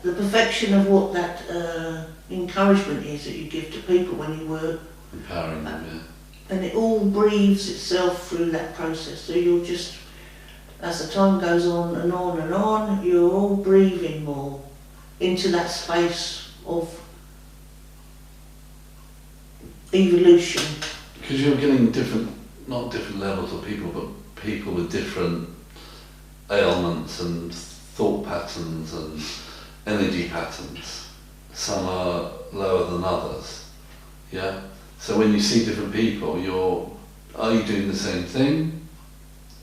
the perfection of what that encouragement is that you give to people when you work. Empowering them, yeah. And it all breathes itself through that process. So you're just, as the time goes on and on and on, you're all breathing more into that space of evolution. Because you're getting different, not different levels of people, but people with different ailments and thought patterns and energy patterns. Some are lower than others, yeah? So when you see different people, are you doing the same thing?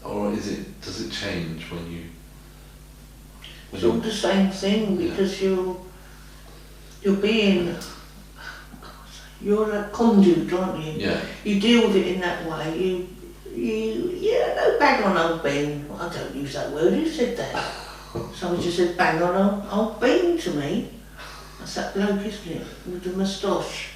Or does it change when you... It's all the same thing, because you're being... You're a conduit, aren't you? Yeah. You deal with it in that way. No bang on old Ben. I don't use that word. Who said that? Someone just said bang on old Ben to me. That's that bloke, isn't it? With the moustache.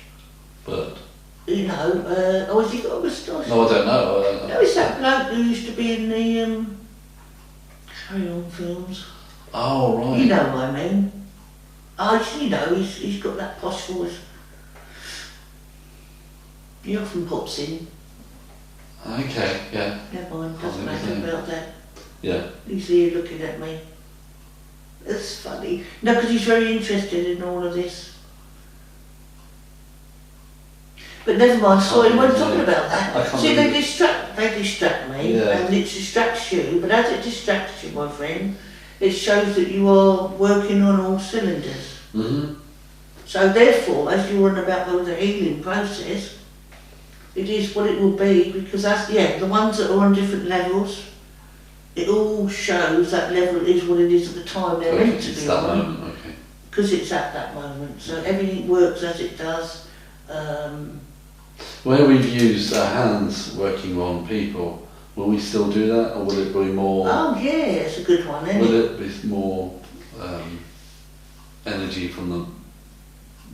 Burt. You know, has he got a moustache? No, I don't know. No, it's that bloke who used to be in the Carry On films. Oh, right. You know what I mean. You know, he's got that posh voice. He often pops in. Okay, yeah. Never mind, doesn't matter about that. Yeah. He's here looking at me. It's funny. No, because he's very interested in all of this. But never mind, sorry, we're talking about that. See, they distract me, and it distracts you, but as it distracts you, my friend, it shows that you are working on all cylinders. Mm-hmm. So therefore, as you're on about the healing process, it is what it will be, because the ones that are on different levels, it all shows that level is what it is at the time they're meant to be that on. moment, okay. Because it's at that moment, so everything works as it does. Where we've used our hands working on people, will we still do that, or will it be more... Oh yeah, it's a good one, isn't it? Will it be more energy from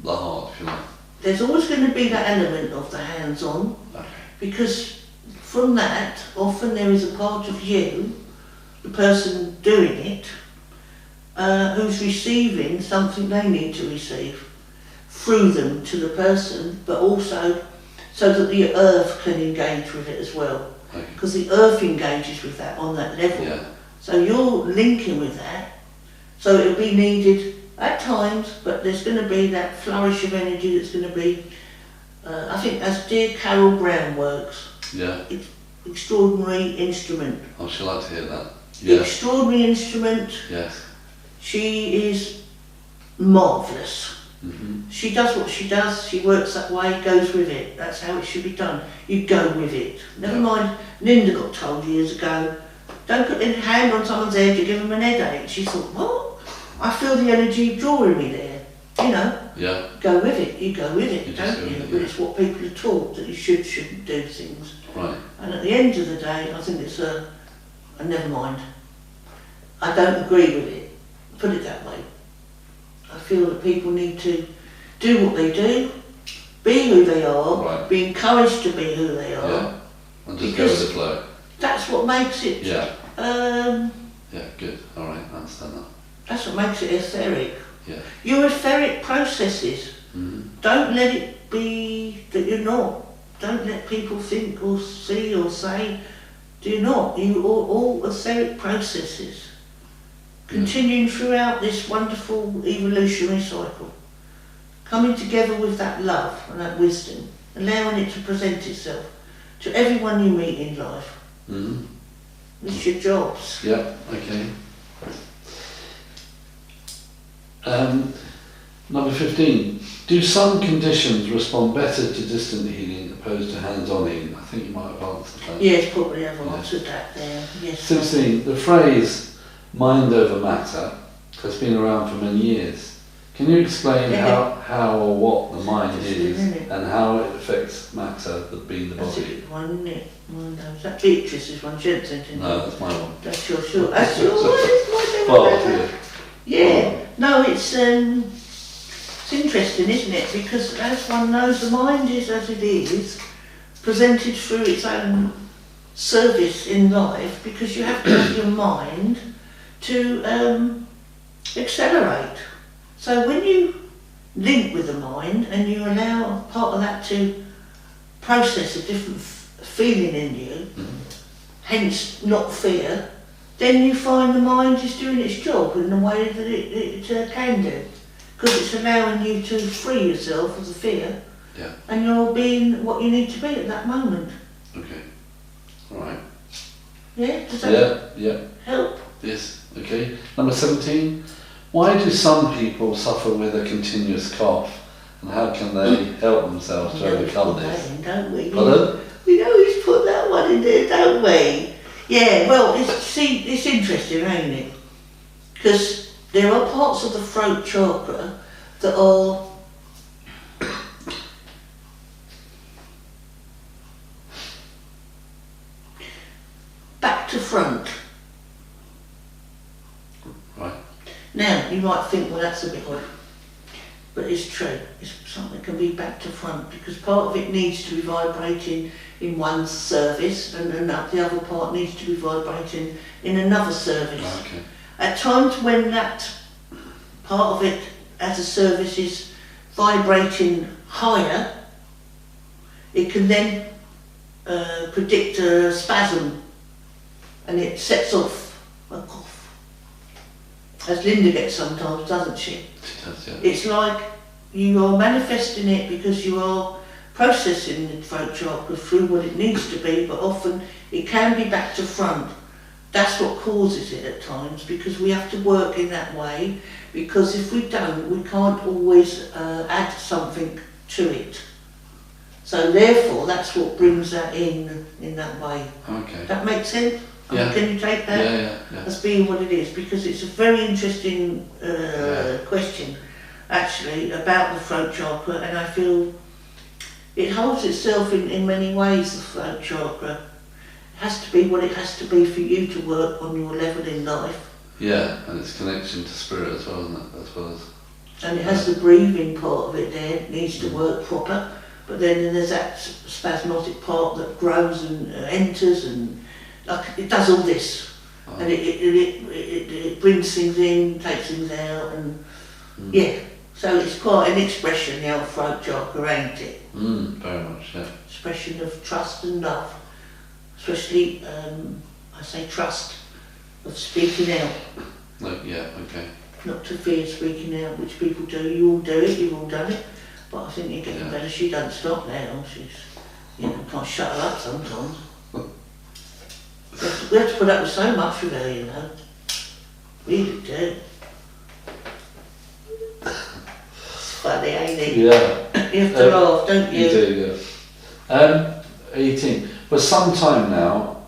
the heart, if you like? There's always going to be that element of the hands-on, because from that, often there is a part of you, the person doing it, who's receiving something they need to receive through them to the person, but also so that the earth can engage with it as well. Because the earth engages with that on that level. Yeah. So you're linking with that, so it'll be needed at times, but there's going to be that flourish of energy that's going to be, I think as dear Carol Brown works, extraordinary instrument. I should like to hear that. Yeah. Extraordinary instrument. Yes. She is marvellous. Mm-hmm. She does what she does, she works that way, goes with it. That's how it should be done. You go with it. Never mind, Linda got told years ago, don't put your hand on someone's head, you give them an headache. She thought, what? I feel the energy drawing me there. You know? Yeah. Go with it, you go with it, don't you? It, but it's what people are taught, that you shouldn't do things. Right. And at the end of the day, I think it's a never mind. I don't agree with it. Put it that way. I feel that people need to do what they do, be who they are, be encouraged to be who they are. Yeah. And just go with the flow. That's what makes it. Yeah. Yeah, good. All right, I understand that. That's what makes it etheric. Yeah. Your etheric processes. Mm-hmm. Don't let it be that you're not. Don't let people think or see or say. Do not. You are all etheric processes. Continuing throughout this wonderful evolutionary cycle. Coming together with that love and that wisdom. Allowing it to present itself to everyone you meet in life. Mm-hmm. It's your jobs. Yeah, okay. Number 15. Do some conditions respond better to distant healing opposed to hands-on healing? I think you might have answered that. Yes, probably have answered that there. Yes. 16. The phrase mind over matter has been around for many years. Can you explain how or what the mind is and how it affects matter, being the body? That's a good one, isn't it? Mind over. Is that Beatrice's one? She hasn't sent it. No, that's my one. That's your sure. That's your one. Yeah. No, it's interesting, isn't it? Because as one knows, the mind is as it is, presented through its own service in life, because you have to have your mind to accelerate. So when you link with the mind and you allow part of that to process a different feeling in you, hence not fear, then you find the mind is doing its job in the way that it can do. Because it's allowing you to free yourself of the fear, and you're being what you need to be at that moment. Okay. All right. Yeah? Does that help? Yes. Okay. Number 17. Why do some people suffer with a continuous cough, and how can they help themselves to overcome this? Don't we? Pardon? We always put that one in there, don't we? Yeah, well, it's interesting, ain't it? Because there are parts of the throat chakra that are back to front. Right. Now, you might think, well, that's a bit odd. But it's true. It's something that can be back to front because part of it needs to be vibrating in one service and the other part needs to be vibrating in another service. Okay. At times when that part of it as a service is vibrating higher, it can then predict a spasm and it sets off a cough. As Linda gets sometimes, doesn't she? She does, yeah. It's like you are manifesting it because you are processing the throat chakra through what it needs to be, but often it can be back to front. That's what causes it at times, because we have to work in that way, because if we don't, we can't always add something to it. So therefore, that's what brings that in that way. Okay. That makes sense? Yeah. Can you take that Yeah. as being what it is? Because it's a very interesting question, actually, about the throat chakra, and I feel it holds itself in many ways, the throat chakra. It has to be what it has to be for you to work on your level in life. Yeah, and it's connection to spirit as well, isn't it? As well as. And it has the breathing part of it there, it needs to work proper, but then there's that spasmodic part that grows and enters and it does all this, and it brings things in, takes things out, and yeah. So it's quite an expression, the old throat chakra, ain't it? Very much, yeah. Expression of trust and love, especially I say trust of speaking out. Yeah, okay. Not to fear speaking out, which people do. You all do it. You've all done it, but I think you're getting better. She don't stop now. She's can't shut her up sometimes. We have to put up with so much with her, you know. Really do. It's funny, ain't it? Yeah. You have to laugh, don't you? You do, yeah. 18. For some time now,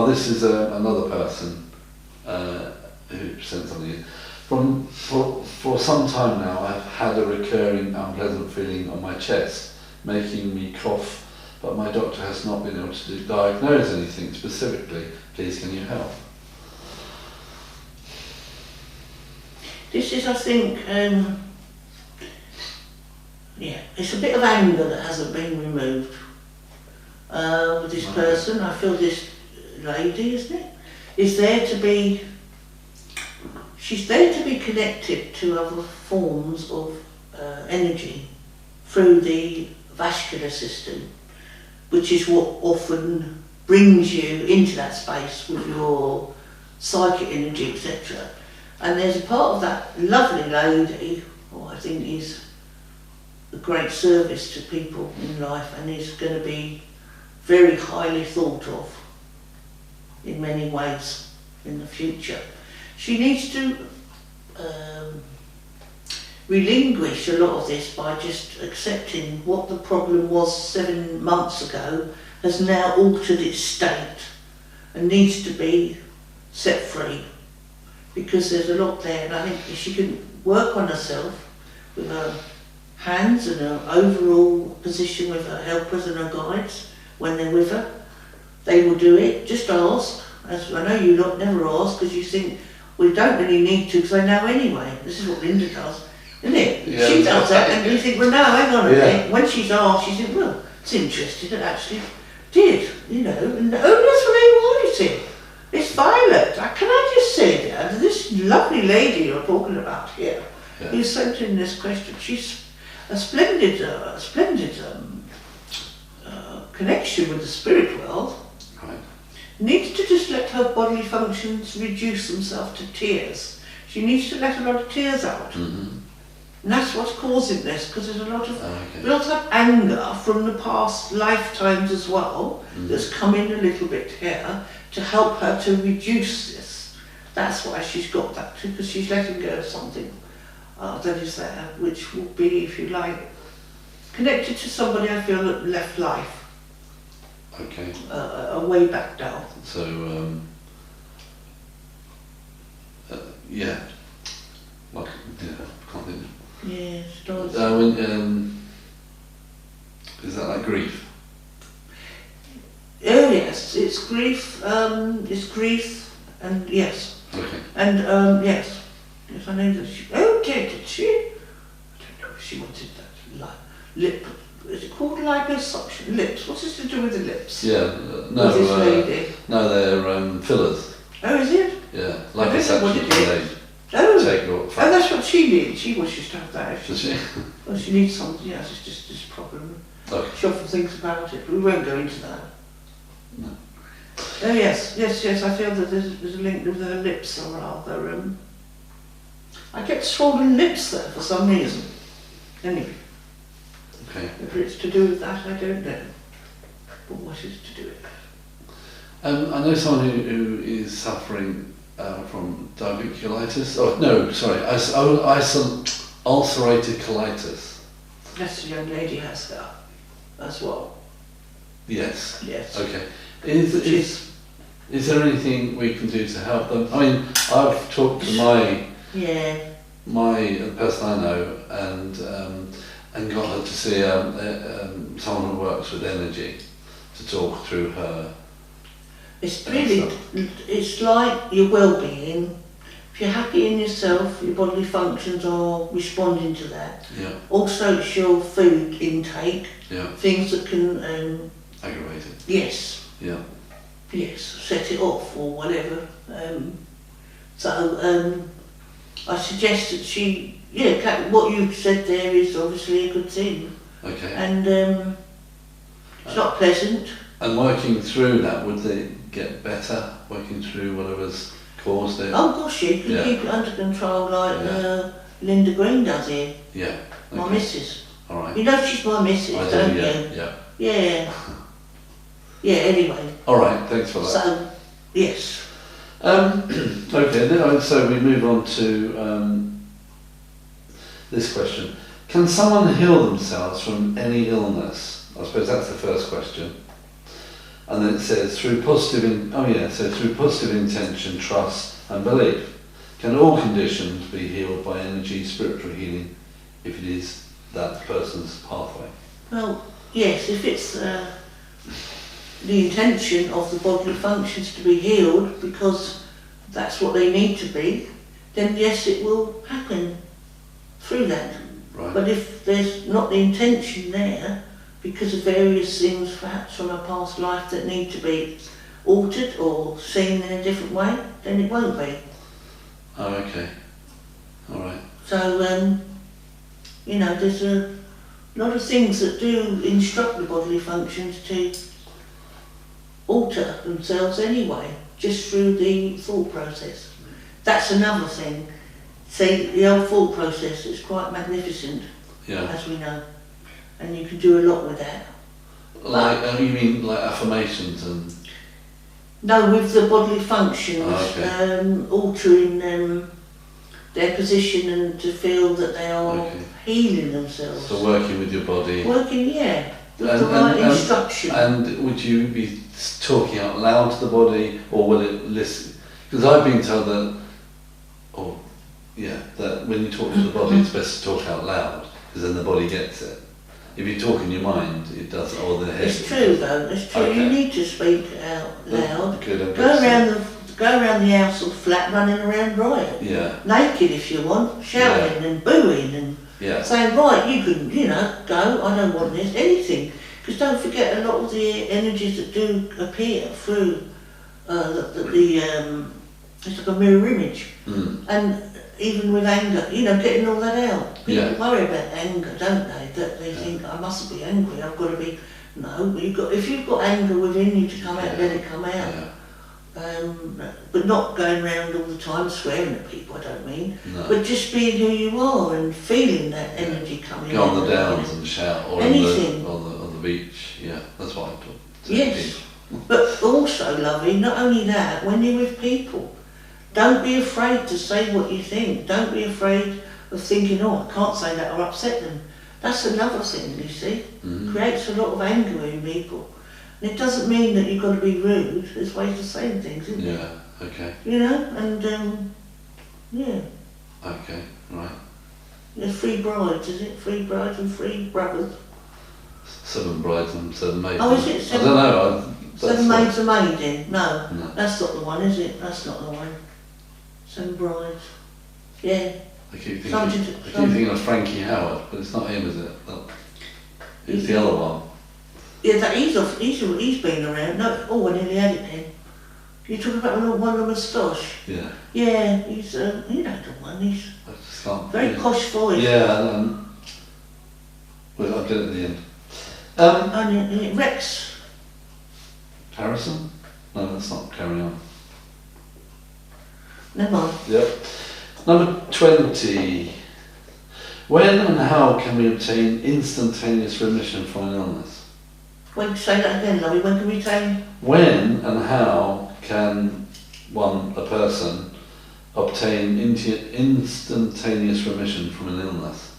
this is another person who sent something in. For some time now, I've had a recurring unpleasant feeling on my chest, making me cough, but my doctor has not been able to diagnose anything specifically. Please, can you help? This is, I think, it's a bit of anger that hasn't been removed with this person. I feel this lady, isn't it, is there to be, she's there to be connected to other forms of energy through the vascular system, which is what often brings you into that space with your psychic energy, etc. And there's a part of that lovely lady, who I think is a great service to people in life and is going to be very highly thought of in many ways in the future. She needs to relinquish a lot of this by just accepting what the problem was 7 months ago has now altered its state and needs to be set free, because there's a lot there, and I think if she can work on herself with her hands and her overall position with her helpers and her guides when they're with her, they will do it. Just ask. As I know you lot never ask because you think, well, you don't really need to because they know anyway. This is what Linda does, isn't it? Yeah, she does that and you think, well, no, hang on a minute. When she's asked, she said, well, it's interesting, it actually did, you know, and that's what they wanted. It's Violet. Can I just say that this lovely lady you're talking about here who sent in this question. She's a splendid connection with the spirit world. Right. Needs to just let her bodily functions reduce themselves to tears. She needs to let a lot of tears out. Mm-hmm. And that's what's causing this, because there's a lot of Okay. built up anger from the past lifetimes as well, that's come in a little bit here to help her to reduce this. That's why she's got that too, because she's letting go of something that is there, which will be, if you like, connected to somebody I feel that left life. Okay. Way back now. So, yeah. Like, yeah, can't think. Yeah, stories. Is that like grief? Oh yes, it's grief, and yes. Okay. And yes. Yes, I know that she, did she? I don't know if she wanted that lip, is it called liposuction? Lips, what's this to do with the lips? Yeah, With this lady? no, they're fillers. Oh, is it? Yeah, I don't know what liposuction. it is. Oh, Take off. oh, that's what she needs. She wishes to have that. Does she? Well, she needs something, yes, it's just this problem. Okay. She often thinks about it, but we won't go into that. No. Oh yes, I feel that there's a link with her lips, or rather, I get swollen lips there for some reason. Anyway, Okay. whether it's to do with that, I don't know. But what is to do with that? I know someone who is suffering from diverticulitis. Oh no, sorry, ulcerated colitis. That's the young lady has that as well. Yes. Yes. Okay. Is there anything we can do to help them? I mean, I've talked to my person I know and got her to see someone who works with energy to talk through her. It's really, it's like your well-being. If you're happy in yourself, your bodily functions are responding to that. Yeah. Also, it's your food intake. Yeah. Things that can Aggravate it. yes. Yeah. Yes, set it off or whatever. I suggest that she, what you said there is obviously a good thing. Okay. And it's not pleasant. And working through that, would they get better? Working through whatever's caused it? Oh gosh, you can keep it under control like Linda Green does here. Yeah. Okay. My missus. All right. You know she's my missus, I don't do, you? yeah. Yeah. Yeah, anyway. All right, thanks for that. So, yes. Okay, so we move on to this question. Can someone heal themselves from any illness? I suppose that's the first question. And then it says, through positive intention, trust and belief. Can all conditions be healed by energy, spiritual healing, if it is that person's pathway? Well, yes, if it's the intention of the bodily functions to be healed because that's what they need to be, then yes, it will happen through that. Right. But if there's not the intention there, because of various things perhaps from a past life that need to be altered or seen in a different way, then it won't be. Oh, okay. All right. So, there's a lot of things that do instruct the bodily functions to alter themselves anyway, just through the thought process. That's another thing. See, the old thought process is quite magnificent, as we know, and you can do a lot with that. Like, you mean like affirmations and... No, with the bodily functions, altering their position and to feel that they are healing themselves. So working with your body. Working, with the right instruction. And would you be talking out loud to the body, or will it listen? Because I've been told that when you talk to the body, it's best to talk out loud, because then the body gets it. If you talk in your mind, it doesn't, or the head. It's true though, it's true. Okay. You need to speak out loud. Good, go around the house all flat, running around riot. Yeah. Naked if you want, shouting and booing and saying, right, you can, go, I don't want this, anything. Because don't forget, a lot of the energies that do appear through it's like a mirror image. Mm. And even with anger, you know, getting all that out. People Yeah. worry about anger, don't they? That they think, I mustn't be angry, I've got to be... No, if you've got anger within you to come out, let it come out. Yeah. But not going around all the time swearing at people, I don't mean. No. But just being who you are and feeling that energy coming Go in. on the downs and shout, or anything. on the beach. Yeah, that's what I do. Yes, but also, lovey, not only that, when you're with people, don't be afraid to say what you think. Don't be afraid of thinking, oh, I can't say that or upset them. That's another thing, you see. Mm-hmm. Creates a lot of anger in people. And it doesn't mean that you've got to be rude. There's ways of saying things, isn't there? Yeah, okay. You know, and yeah. Okay, right. There's 3 brides, is it? 3 brides and 3 brothers. 7 brides and 7 maids. Oh, is it? 7, I don't know. 7 maids are maiden? No, No. that's not the one, is it? That's not the one. 7 brides. Yeah. I keep thinking of Frankie Howard, but it's not him, is it? No. It's the other one. Yeah, that he's been around. No, oh, I nearly had it then. You're talking about one with a moustache? Yeah. Yeah, he's, you know the one, he's I just can't. very posh voice. Yeah, well, I'll get it at the end. And Rex. Harrison? No, that's not. Carry on. Never mind. Yep. Number 20. When and how can we obtain instantaneous remission from an illness? When, say that again, lovey. When can we take... When and how can a person, obtain instantaneous remission from an illness?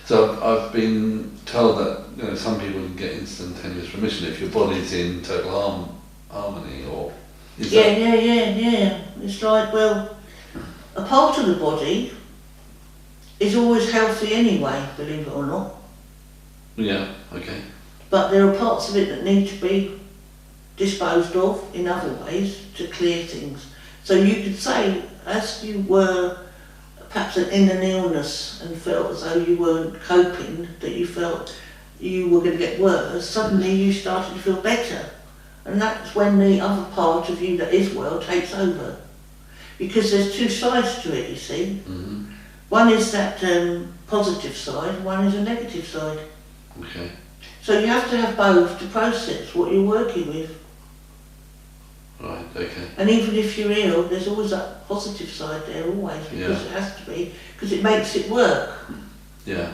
So I've been told that some people can get instantaneous remission if your body's in total harmony, or Yeah. It's like, well, a part of the body is always healthy anyway, believe it or not. Yeah, okay. But there are parts of it that need to be disposed of in other ways to clear things. So you could say, as you were perhaps in an illness and felt as though you weren't coping, that you felt you were going to get worse, suddenly you started to feel better. And that's when the other part of you that is well takes over. Because there's 2 sides to it, you see. Mm-hmm. One is that positive side, one is a negative side. Okay. So you have to have both to process what you're working with. Right, okay. And even if you're ill, there's always that positive side there, always, because it has to be, because it makes it work. Yeah.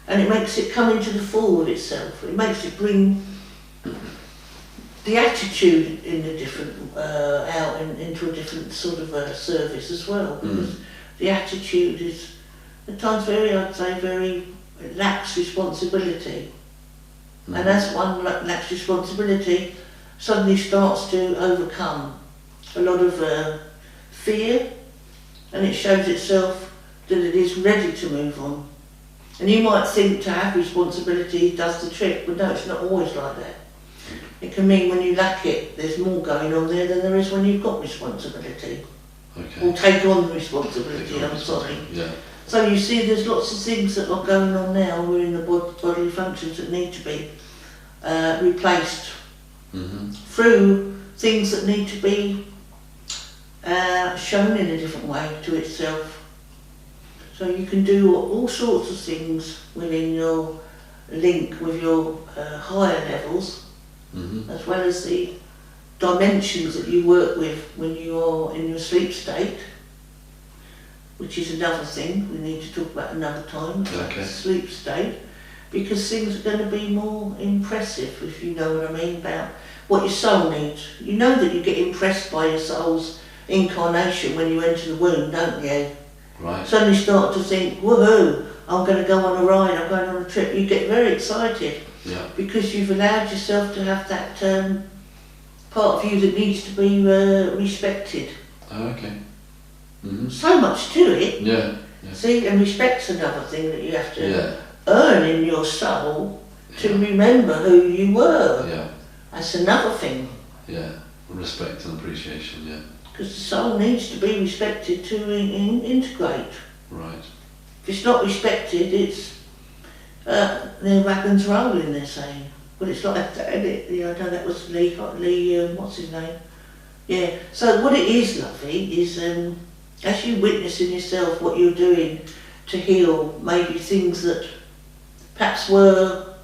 And it makes it come into the full of itself. It makes it bring the attitude in a different, into a different sort of service as well. Because the attitude is, at times I'd say, very lacks responsibility. And as one lacks responsibility, suddenly starts to overcome a lot of fear, and it shows itself that it is ready to move on. And you might think to have responsibility does the trick, but no, it's not always like that. It can mean when you lack it, there's more going on there than there is when you've got responsibility. Okay. Or take on the responsibility, I'm sorry. Yeah. So you see there's lots of things that are going on now within the bodily functions that need to be replaced through things that need to be shown in a different way to itself. So you can do all sorts of things within your link with your higher levels, as well as the dimensions that you work with when you are in your sleep state, which is another thing we need to talk about another time, Okay. sleep state, because things are going to be more impressive, if you know what I mean, about what your soul needs. You know that you get impressed by your soul's incarnation when you enter the womb, don't you? Right. Suddenly start to think, woohoo, I'm going to go on a ride, I'm going on a trip. You get very excited because you've allowed yourself to have that part of you that needs to be respected. Oh, okay. So much to it. Yeah. See, and respect's another thing that you have to Yeah. earn in your soul to remember who you were. Yeah. That's another thing. Yeah. Respect and appreciation. Yeah. Because the soul needs to be respected to integrate. Right. If it's not respected, it's the wagons rolling, they're saying. But it's like that, isn't it? Yeah, I know that was Lee, what's his name? Yeah. So what it is, lovey, is as you witness in yourself what you're doing to heal maybe things that perhaps were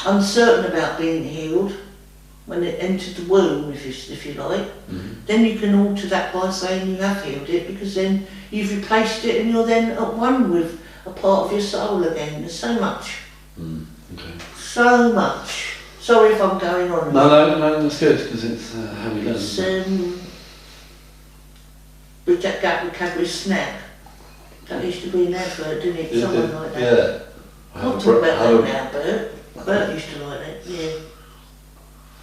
uncertain about being healed when it entered the womb, if you like, then you can alter that by saying you have healed it, because then you've replaced it and you're then at one with a part of your soul again. There's so much. Okay. So much. Sorry if I'm going on. No, that's good, because it's how we learn. It's with that gap with Cadbury snack. That used to be an advert, didn't it? Something like that. Yeah. I'll talk about that now, Burt. Burt used to like that, yeah.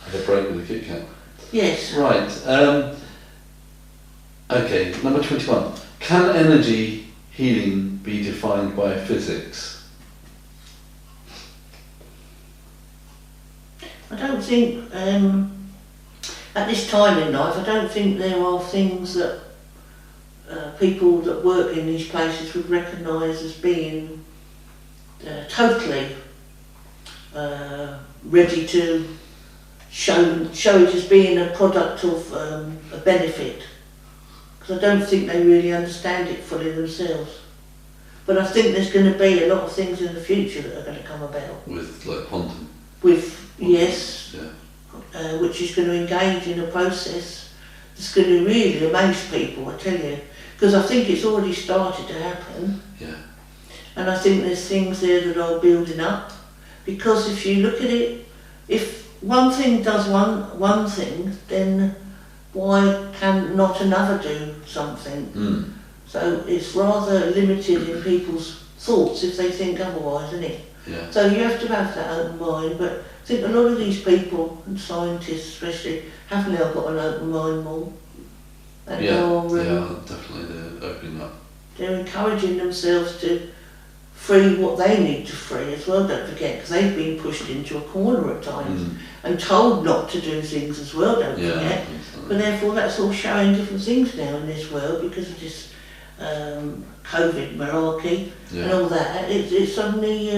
Have a break with the Kit Kat. Yes. Right. Okay, number 21. Can energy healing be defined by physics? I don't think, at this time in life, I don't think there are things that people that work in these places would recognise as being totally ready to show it as being a product of a benefit, because I don't think they really understand it fully themselves. But I think there's going to be a lot of things in the future that are going to come about. With like quantum? With, yes, yeah. Which is going to engage in a process that's going to really amaze people, I tell you. Because I think it's already started to happen. Yeah. And I think there's things there that are building up. Because if you look at it, if one thing does one thing, then why can not another do something? So it's rather limited in people's thoughts if they think otherwise, isn't it? Yeah. So you have to have that open mind, but I think a lot of these people, and scientists especially, have now got an open mind more. And definitely they're opening up. They're encouraging themselves to free what they need to free as well, don't forget, because they've been pushed into a corner at times and told not to do things as well, don't forget. But therefore that's all showing different things now in this world because of this COVID malarkey and all that. It's suddenly,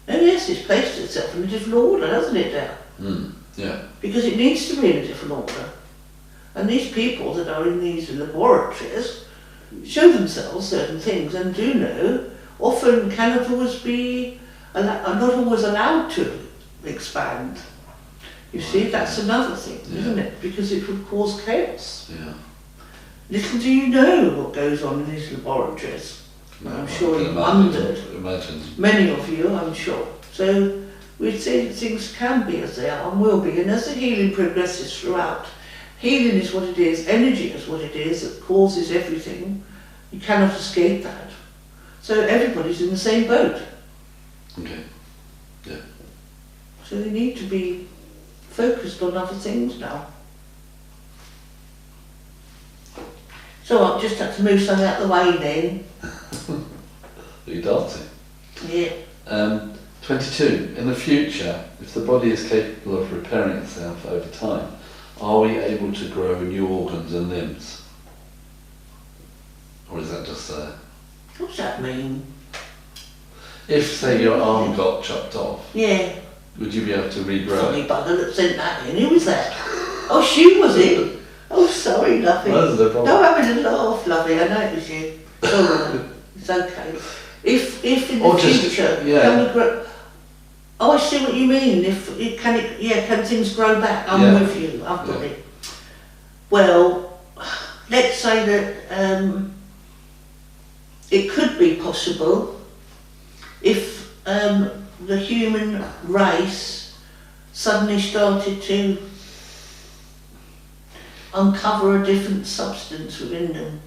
it's placed itself in a different order, hasn't it now? Yeah. Because it needs to be in a different order. And these people that are in these laboratories show themselves certain things and do know, often cannot always be, are not always allowed to expand. You see, that's another thing, isn't it? Because it would cause chaos. Yeah. Little do you know what goes on in these laboratories. I'm sure you wondered. Many of you, I'm sure. So we see things can be as they are and will be, and as the healing progresses throughout, healing is what it is, energy is what it is, it causes everything. You cannot escape that. So everybody's in the same boat. Okay. Yeah. So they need to be focused on other things now. So I've just had to move something out of the way then. Are you dancing? Yeah. 22. In the future, if the body is capable of repairing itself over time, are we able to grow new organs and limbs? Or is that just there? What's that mean? If, say, your arm got chopped off, yeah, would you be able to regrow funny it? bugger that sent that in. Who was that? Oh, she was it. Oh, sorry, lovey. That's the problem. No, having a laugh, lovey. I know it was you. Oh, it's okay. If in the future, can we grow? Oh, I see what you mean. Can things grow back? I'm with you. I've got it. Well, let's say that it could be possible if the human race suddenly started to uncover a different substance within them,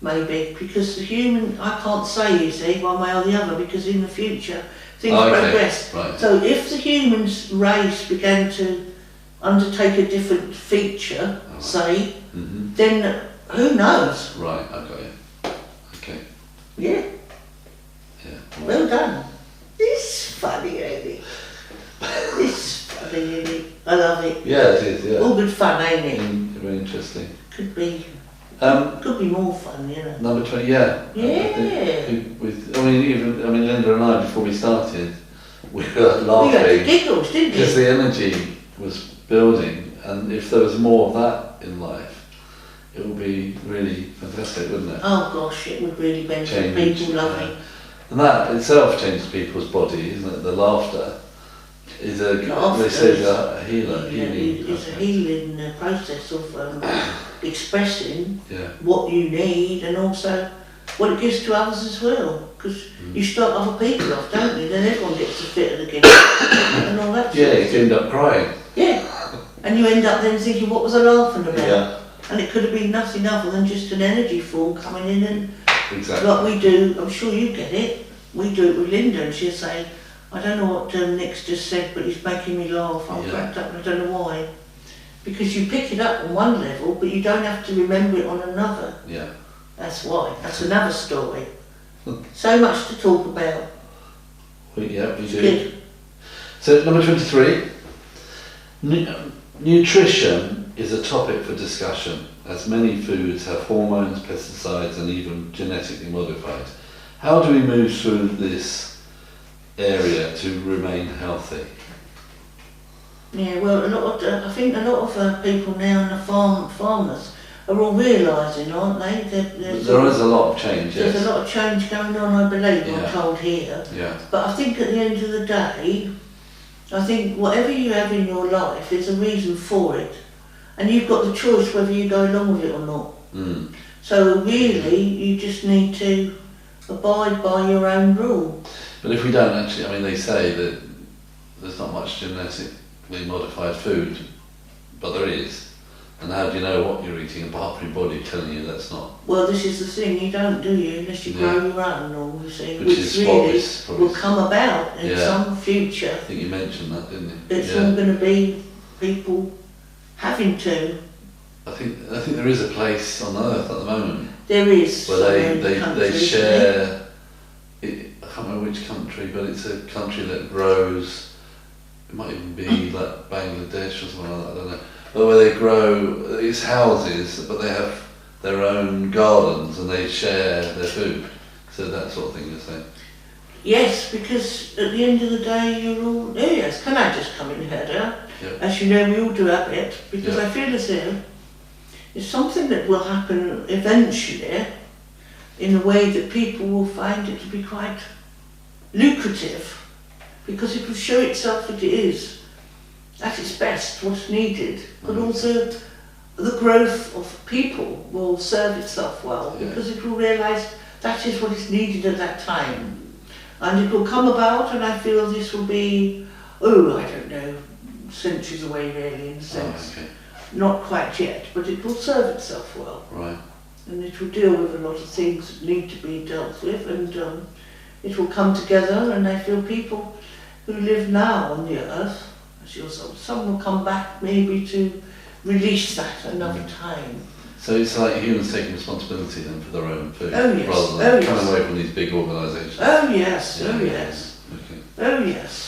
maybe, because the human, I can't say, you see, one way or the other, because in the future things progress. Right. So if the human race began to undertake a different feature, say, then who knows? Right, I got you. Okay. Yeah. Yeah. Well done. It's funny, ain't it? It's funny, ain't it? I love it. Yeah, it is, yeah. All good fun, ain't it? Very interesting. Could be more fun, you know. Number 20, yeah. Yeah. Linda and I, before we started, we were laughing. We had giggles, didn't we? Because the energy was building, and if there was more of that in life, it would be really fantastic, wouldn't it? Oh gosh, it would really benefit people loving. And that itself changes people's body, isn't it? The laughter is a healer. It's a healing process of expressing yeah. what you need and also what it gives to others as well. Because you start other people off, don't you? Then everyone gets a fit of the gift and all that. Yeah, you end up crying. Yeah, and you end up then thinking, what was I laughing about? Yeah. And it could have been nothing other than just an energy form coming in and exactly. like we do, I'm sure you get it, we do it with Linda and she'll say, I don't know what Nick's just said, but he's making me laugh. I'm cracked up and I don't know why. Because you pick it up on one level, but you don't have to remember it on another. Yeah. That's why. That's another story. So much to talk about. We do. Good. So number 23. Nutrition is a topic for discussion, as many foods have hormones, pesticides and even genetically modified. How do we move through this area to remain healthy? Yeah, well, I think a lot of people now in the farmers are all realising, aren't they? There is a lot of change, yes. There's a lot of change going on, I believe, Yeah. I'm told here. Yeah. But I think at the end of the day, I think whatever you have in your life, there's a reason for it. And you've got the choice whether you go along with it or not. Mm. So really, you just need to abide by your own rule. But if we don't actually, I mean, they say that there's not much genetically modified food, but there is. And how do you know what you're eating apart from your body telling you that's not? Well, this is the thing, you don't, do you, unless you grow your own, or you see, Which really will come about in some future. I think you mentioned that, didn't you? It's all going to be people having to. I think there is a place on Earth at the moment. There is. Where they share. I can't remember which country, but it's a country that grows. It might even be like Bangladesh or something like that. I don't know. But where they grow, it's houses, but they have their own gardens and they share their food. So that sort of thing, you're saying? Yes, because at the end of the day, you're all. Oh yes, can I just come in here, dear? Yeah. As you know, we all do have it, because Yeah. I feel as if it's something that will happen eventually in a way that people will find it to be quite lucrative, because it will show itself that it is at its best what's needed, but also the growth of people will serve itself well, because it will realise that is what is needed at that time. And it will come about, and I feel this will be, I don't know, centuries away really, in a sense. Oh, okay. Not quite yet, but it will serve itself well. Right. And it will deal with a lot of things that need to be dealt with, and it will come together, and I feel people who live now on the earth, as yourself, some will come back maybe to release that another time. So it's like humans taking responsibility then for their own food, Oh, yes. rather than coming away from these big organisations. Oh yes, Yeah. oh yes. Okay. Oh yes.